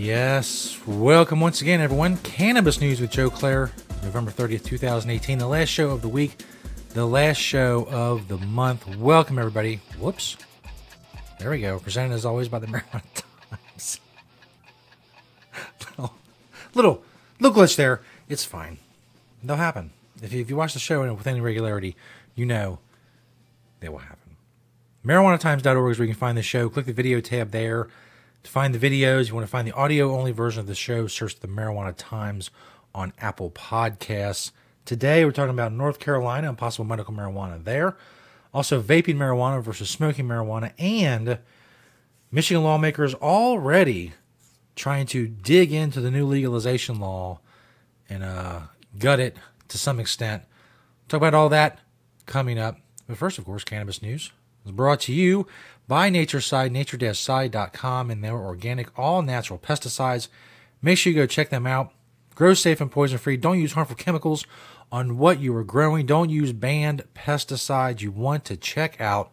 Yes, welcome once again, everyone. Cannabis News with Joe Klare, November 30th, 2018, the last show of the week, the last show of the month. Welcome, everybody. Whoops. There we go. Presented as always by the Marijuana Times. little glitch there. It's fine. They'll happen. If you watch the show with any regularity, you know they will happen. MarijuanaTimes.org is where you can find the show. Click the video tab there. To find the videos, you want to find the audio-only version of the show, search the Marijuana Times on Apple Podcasts. Today, we're talking about North Carolina and possible medical marijuana there. Also, vaping marijuana versus smoking marijuana. And Michigan lawmakers already trying to dig into the new legalization law and gut it to some extent. Talk about all that coming up. But first, of course, Cannabis News is brought to you by Natureside, nature-side.com, and their organic, all-natural pesticides. Make sure you go check them out. Grow safe and poison-free. Don't use harmful chemicals on what you are growing. Don't use banned pesticides. You want to check out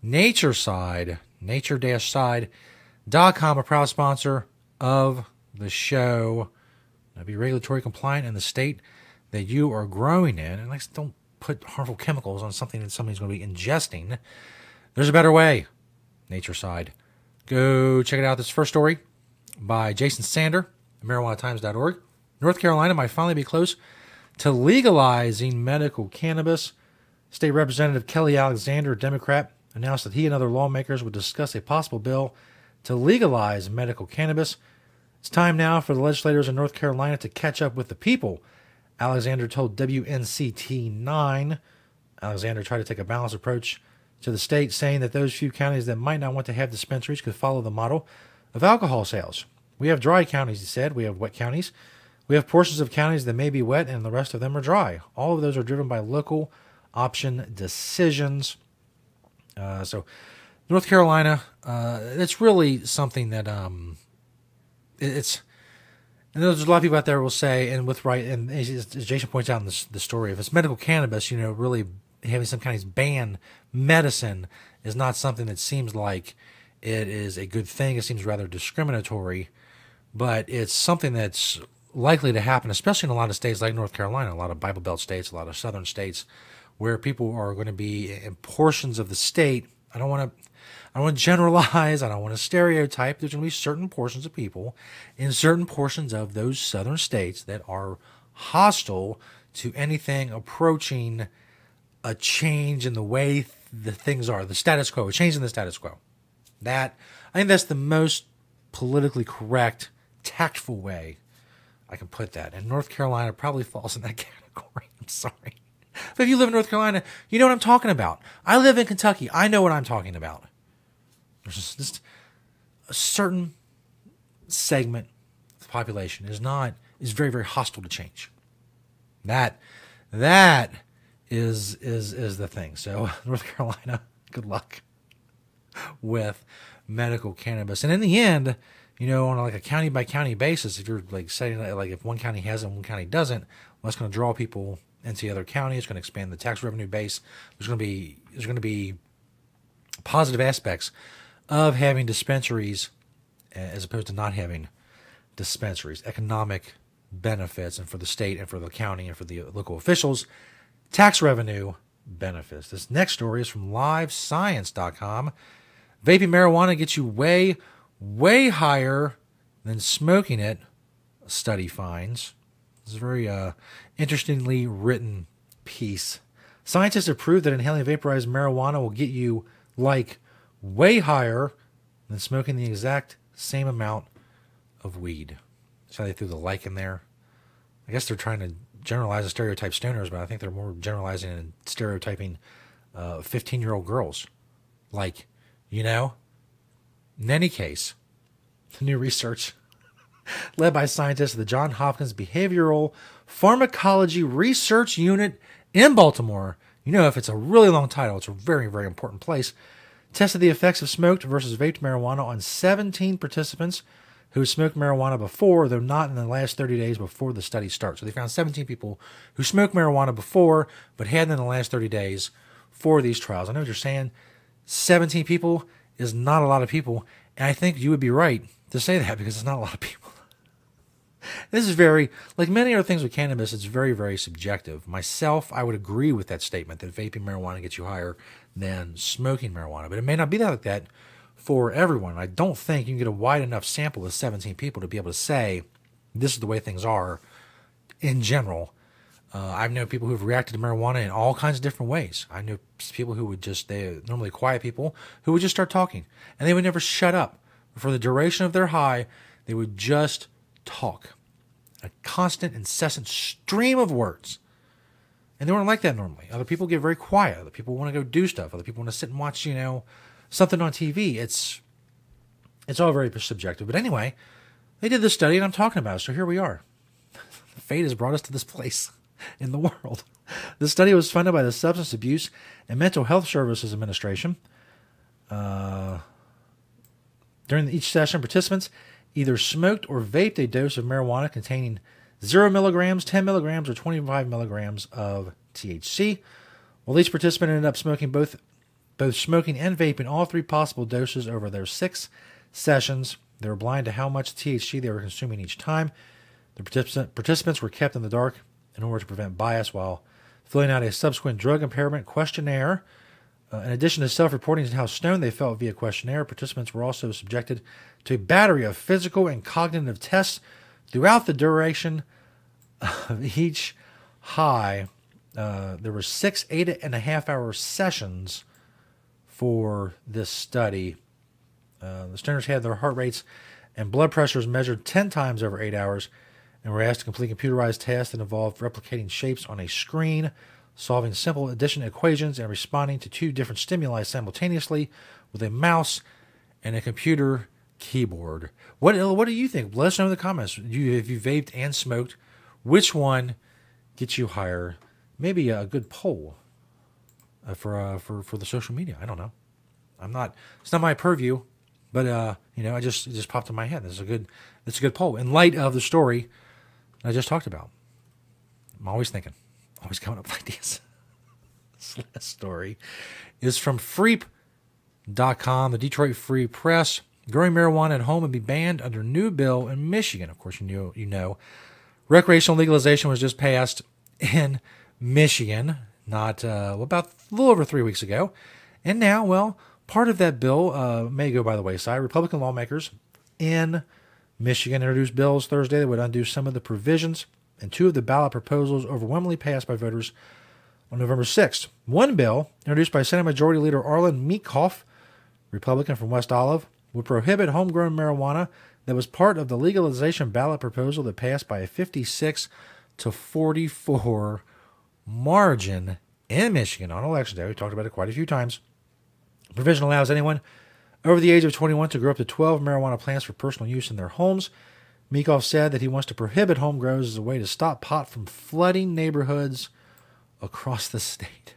Natureside, nature-side.com, a proud sponsor of the show. Now, be regulatory compliant in the state that you are growing in. And don't put harmful chemicals on something that somebody's going to be ingesting. There's a better way. Natureside. Go check it out. This first story by Jason Sander, MarijuanaTimes.org. North Carolina might finally be close to legalizing medical cannabis. State Representative Kelly Alexander, a Democrat, announced that he and other lawmakers would discuss a possible bill to legalize medical cannabis. It's time now for the legislators in North Carolina to catch up with the people, Alexander told WNCT 9. Alexander tried to take a balanced approach to the state, saying that those few counties that might not want to have dispensaries could follow the model of alcohol sales. We have dry counties, he said. We have wet counties. We have portions of counties that may be wet and the rest of them are dry. All of those are driven by local option decisions. So North Carolina, it's really something that it's... And there's a lot of people out there will say, and with right, and as Jason points out in the story, if it's medical cannabis, really having some kind of banned medicine is not something that seems like it is a good thing. It seems rather discriminatory, but it's something that's likely to happen, especially in a lot of states like North Carolina, a lot of Bible Belt states, a lot of southern states, where people are going to be in portions of the state. I don't want to generalize. I don't want to stereotype. There's going to be certain portions of people in certain portions of those southern states that are hostile to anything approaching a change in the way the things are, the status quo, a change in the status quo. I think that's the most politically correct, tactful way I can put that. And North Carolina probably falls in that category. I'm sorry. But if you live in North Carolina, you know what I'm talking about. I live in Kentucky. I know what I'm talking about. There's just a certain segment of the population is very, very hostile to change. That is the thing. So North Carolina, good luck with medical cannabis. And in the end, on a county by county basis, if you're setting if one county has it and one county doesn't, well, that's going to draw people into the other county. It's going to expand the tax revenue base. There's going to be positive aspects of having dispensaries as opposed to not having dispensaries. Economic benefits, and for the state and for the county and for the local officials, tax revenue benefits. This next story is from LiveScience.com. Vaping marijuana gets you way, way higher than smoking it, a study finds. It's a very interestingly written piece. Scientists have proved that inhaling vaporized marijuana will get you, way higher than smoking the exact same amount of weed. So they threw the in there. I guess they're trying to generalize and stereotype stoners, but I think they're more generalizing and stereotyping 15-year-old girls. In any case, the new research led by scientists at the Johns Hopkins Behavioral Pharmacology Research Unit in Baltimore. If it's a really long title, it's a very, very important place. Tested the effects of smoked versus vaped marijuana on 17 participants who smoked marijuana before, though not in the last 30 days before the study starts. So they found 17 people who smoked marijuana before, but hadn't in the last 30 days for these trials. I know what you're saying. 17 people is not a lot of people, and I think you would be right to say that because it's not a lot of people. This is very, like many other things with cannabis, it's very, very subjective. Myself, I would agree with that statement that vaping marijuana gets you higher than smoking marijuana, but it may not be that like that for everyone. I don't think you can get a wide enough sample of 17 people to be able to say this is the way things are in general. I've known people who have reacted to marijuana in all kinds of different ways. I know people who would just, they normally quiet people, who would just start talking, and they would never shut up. For the duration of their high, they would just talk. A constant, incessant stream of words. And they weren't like that normally. Other people get very quiet. Other people want to go do stuff. Other people want to sit and watch, something on TV. It's all very subjective. But anyway, they did this study and I'm talking about it. So here we are. Fate has brought us to this place in the world. The study was funded by the Substance Abuse and Mental Health Services Administration. During each session, participants either smoked or vaped a dose of marijuana containing 0 milligrams, 10 milligrams, or 25 milligrams of THC. Well, each participant ended up smoking both smoking and vaping all 3 possible doses over their 6 sessions. They were blind to how much THC they were consuming each time. The participants were kept in the dark in order to prevent bias while filling out a subsequent drug impairment questionnaire. In addition to self-reporting how stoned they felt via questionnaire, participants were also subjected to a battery of physical and cognitive tests throughout the duration of each high. There were 6 8.5-hour sessions for this study. The stoners had their heart rates and blood pressures measured 10 times over 8 hours and were asked to complete computerized tasks that involved replicating shapes on a screen, solving simple addition equations, and responding to 2 different stimuli simultaneously with a mouse and a computer keyboard. What do you think? Let us know in the comments. If you vaped and smoked, which one gets you higher? Maybe a good poll for the social media. I don't know. It's not my purview, but it just popped in my head. It's a good poll in light of the story I just talked about. I'm always thinking. Always coming up with ideas. This last story is from Freep.com, the Detroit Free Press. Growing marijuana at home would be banned under new bill in Michigan. Of course, you know. Recreational legalization was just passed in Michigan, about a little over 3 weeks ago. And now, part of that bill may go by the wayside. Republican lawmakers in Michigan introduced bills Thursday that would undo some of the provisions, and 2 of the ballot proposals overwhelmingly passed by voters on November 6th. One bill, introduced by Senate Majority Leader Arlen Meekhoff, Republican from West Olive, would prohibit homegrown marijuana that was part of the legalization ballot proposal that passed by a 56-44 margin in Michigan on Election Day. We talked about it quite a few times. The provision allows anyone over the age of 21 to grow up to 12 marijuana plants for personal use in their homes. Meekhoff said that he wants to prohibit home grows as a way to stop pot from flooding neighborhoods across the state.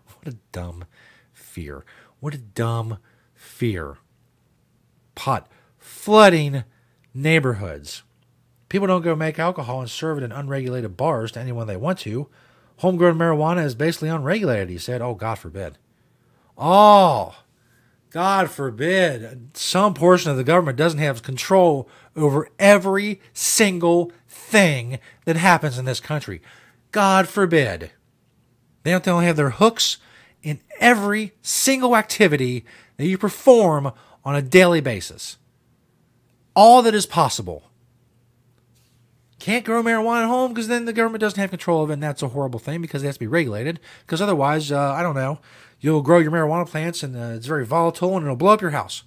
What a dumb fear. What a dumb fear. Pot flooding neighborhoods. People don't go make alcohol and serve it in unregulated bars to anyone they want to. Homegrown marijuana is basically unregulated, he said. Oh, God forbid. Oh, God forbid some portion of the government doesn't have control over every single thing that happens in this country. God forbid. They don't only have their hooks in every single activity that you perform on a daily basis. All that is possible. Can't grow marijuana at home because then the government doesn't have control of it, and that's a horrible thing because it has to be regulated. Because otherwise, you'll grow your marijuana plants and it's very volatile and it'll blow up your house.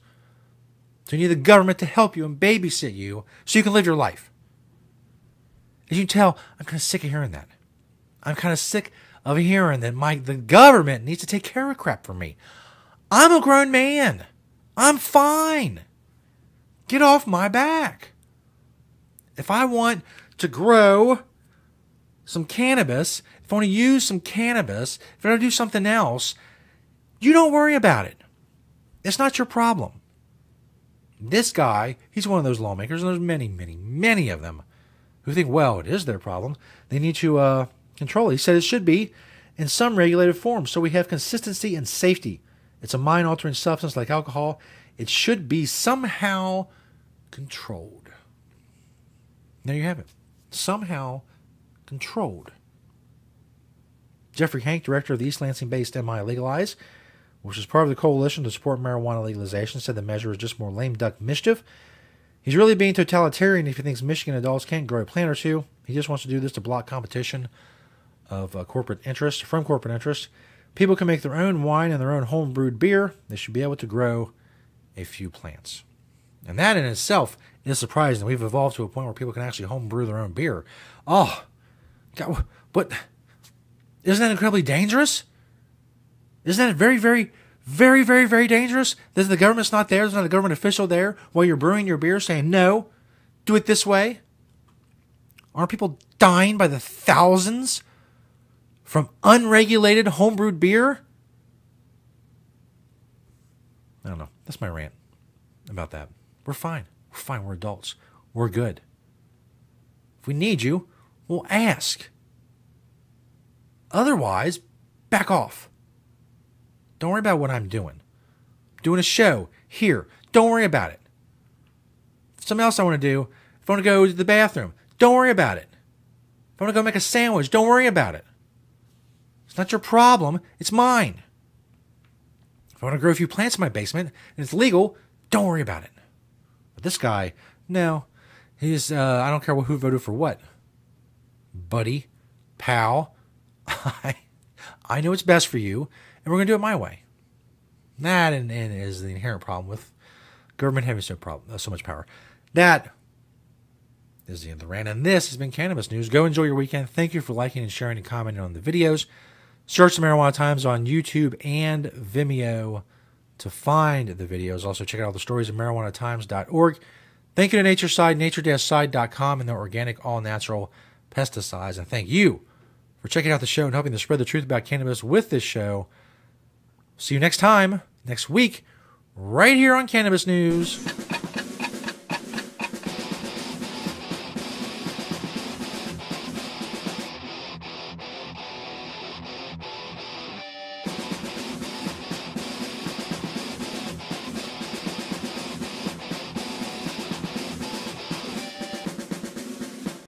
So you need the government to help you and babysit you so you can live your life. As you can tell, I'm kind of sick of hearing that. I'm kind of sick of hearing that the government needs to take care of crap for me. I'm a grown man. I'm fine. Get off my back. If I want to grow some cannabis, if I want to use some cannabis, if I want to do something else, you don't worry about it. It's not your problem. This guy, he's one of those lawmakers, and there's many, many, many of them who think, well, it is their problem. They need to control it. He said it should be in some regulated form so we have consistency and safety It's a mind-altering substance like alcohol. It should be somehow controlled. There you have it. Somehow controlled. Jeffrey Hank, director of the East Lansing-based MI Legalize, which is part of the coalition to support marijuana legalization, said the measure is just more lame duck mischief. He's really being totalitarian if he thinks Michigan adults can't grow a plant or two. He just wants to do this to block competition of corporate interest. From corporate interest, people can make their own wine and their own home-brewed beer. They should be able to grow a few plants. And that in itself is surprising. We've evolved to a point where people can actually home brew their own beer. Oh, God, what? Isn't that incredibly dangerous? Isn't that very, very, very, very, very dangerous? That the government's not there. There's not a government official there while you're brewing your beer saying, no, do it this way. Aren't people dying by the thousands from unregulated homebrewed beer? I don't know. That's my rant about that. We're fine. We're fine. We're adults. We're good. If we need you, we'll ask. Otherwise, back off. Don't worry about what I'm doing. I'm doing a show here. Don't worry about it. Something else I want to do. If I want to go to the bathroom, don't worry about it. If I want to go make a sandwich, don't worry about it. It's not your problem. It's mine. If I want to grow a few plants in my basement and it's legal, don't worry about it. But this guy, no. He's, I don't care who voted for what. Buddy, pal, I know what's best for you, and we're going to do it my way. That and is the inherent problem with government having so much power. That is the end of the rant. And this has been Cannabis News. Go enjoy your weekend. Thank you for liking and sharing and commenting on the videos. Search the Marijuana Times on YouTube and Vimeo to find the videos. Also, check out all the stories at marijuanatimes.org. Thank you to NatureSide, nature-side.com, and their organic, all-natural pesticides. And thank you for checking out the show and helping to spread the truth about cannabis with this show. See you next time, next week, right here on Cannabis News.